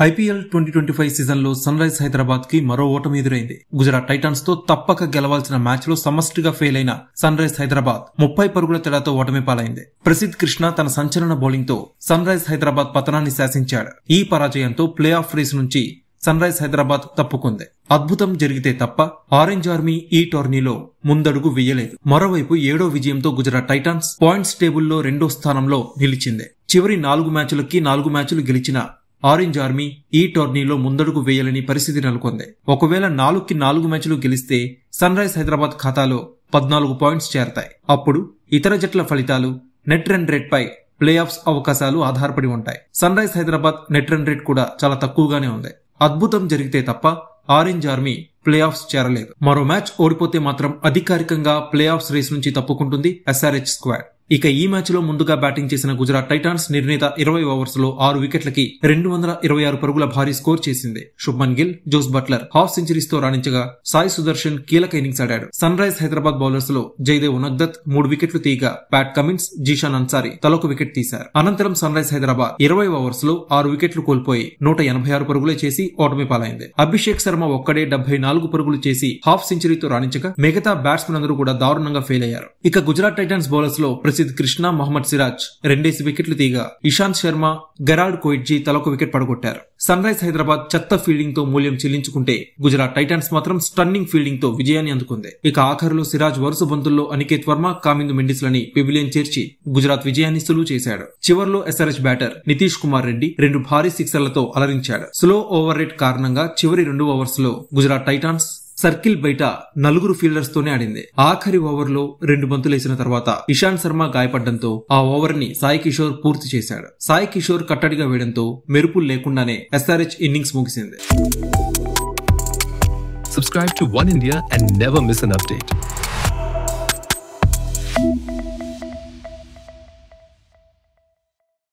IPL 2025 సీజన్లో sun rise Hyderabad కి మరో ఓటమి ఎదురైంది. గుజరాత్ టైటాన్స్ తో తప్పక గెలవాల్సిన మ్యాచ్ లో సమష్టిగా ఫెయిల్ అయిన సన్ రైజ్ హైదరాబాద్ 30 పరుగుల తేడాతో ఓటమి పాలైంది. ప్రసిద్ధ్ కృష్ణ తన సంచలన బౌలింగ్ తో సన్ రైజ్ హైదరాబాద్ పతనాన్ని శాసించాడు. ఈ పరాజయంతో ప్లే ఆఫ్ రేస్ నుంచి సన్ రైజ్ హైదరాబాద్ తప్పుకుంది. అద్భుతం జరిగితే తప్ప ఆరెంజ్ ఆర్మీ ఈ టోర్నీలో ముందడుగు వేయలేదు. మరోవైపు 7వ విజయంతో గుజరాత్ టైటాన్స్ పాయింట్స్ టేబుల్లో 2వ స్థానంలో నిలిచింది. చివరి 4 మ్యాచ్లకి 4 మ్యాచ్లు గెలిచిన ఆరెంజ్ ఆర్మీ ఈ టోర్నీలో ముందడుగు వేయాలని పరిస్థితి నెలకొంది. ఒకవేళ 4కి 4 మ్యాచ్లు గెలిస్తే సన్ రైజ్ హైదరాబాద్ ఖాతాలో 14 పాయింట్స్ చేరతాయి. అప్పుడు ఇతర జట్ల ఫలితాలు, నెట్ రన్ రేట్ పై ప్లే ఆఫ్స్ అవకాశాలు ఆధారపడి ఉంటాయి. Sun rise Hyderabad net run rate కూడా చాలా తక్కువగానే ఉంది. అద్భుతం జరిగితే తప్ప ఆరెంజ్ ఆర్మీ ప్లే ఆఫ్స్ చేరలేదు. మరో మ్యాచ్ ఓడిపోతే మాత్రం అధికారికంగా ప్లే ఆఫ్స్ రేస్ నుంచి తప్పుకుంటుంది ఎస్ఆర్హెచ్ స్క్వాడ్. ఇక ఈ మ్యాచ్ లో ముందుగా బ్యాటింగ్ చేసిన గుజరాత్ టైటాన్స్ నిర్ణీత 20 ఓవర్స్ లో 6 వికెట్లకి 226 పరుగుల భారీ స్కోర్ చేసింది. Shubman Gill, Jos Buttler half centuries తో రాణించగా సాయి సుదర్శన్ కీలక ఇన్నింగ్స్ ఆడాడు. సన్ రైజ్ హైదరాబాద్ బౌలర్స్ లో జయదేవ్ ఉనగ్దత్ 3 వికెట్లు తీయగా ప్యాట్ కమిన్స్, జీషాన్ అన్సారీ తలొక వికెట్ తీశారు. అనంతరం సన్ రైజ్ హైదరాబాద్ 20 ఓవర్స్ లో 6 వికెట్లు కోల్పోయి 186 పరుగులే చేసి ఓటమి పాలైంది. అభిషేక్ శర్మ ఒక్కడే 74 పరుగులు చేసి హాఫ్ సెంచరీతో రాణించగా మిగతా బ్యాట్స్మెన్ అందరూ కూడా దారుణంగా ఫెయిల్ అయ్యారు. ఇక గుజరాత్ టైటాన్స్ బౌలర్స్ లో ప్రసిద్ధ్ కృష్ణ, మహమ్మద్ సిరాజ్ 2 వికెట్లు తీయగా ఇషాంత్ శర్మ, గెరాల్డ్ కోయిట్జీ తలొక వికెట్ పడగొట్టారు. సన్ రైజ్ హైదరాబాద్ చెత్త ఫీల్డింగ్ తో మూల్యం చెల్లించుకుంటే గుజరాత్ టైటాన్స్ మాత్రం స్టన్నింగ్ ఫీల్డింగ్ తో విజయాన్ని అందుకుంది. ఇక ఆఖరులో సిరాజ్ వరుస బంతుల్లో అనికేత్ వర్మ, కామిందు మెండిస్ లని పెవిలియన్ చేర్చి గుజరాత్ విజయాన్ని సులువు చేశాడు. చివర్లో ఎస్ఆర్హెచ్ బ్యాటర్ నితీష్ కుమార్ రెడ్డి 2 భారీ సిక్సర్లతో అలరించాడు. స్లో ఓవర్ రేట్ కారణంగా చివరి 2 ఓవర్స్ లో గుజరాత్ టైటాన్స్ సర్కిల్ బయట 4 ఫీల్డర్స్ తోనే ఆడింది. ఆఖరి ఓవర్ లో 2 బంతులేసిన తర్వాత ఇషాంత్ శర్మ గాయపడడంతో ఆ ఓవర్ ని సాయి కిషోర్ పూర్తి చేశాడు. సాయి కిషోర్ కట్టడిగా వేయడంతో మెరుపులు లేకుండానే ఎస్ఆర్హెచ్ ఇన్నింగ్స్ ముగిసింది. Subscribe to One India and never miss an update.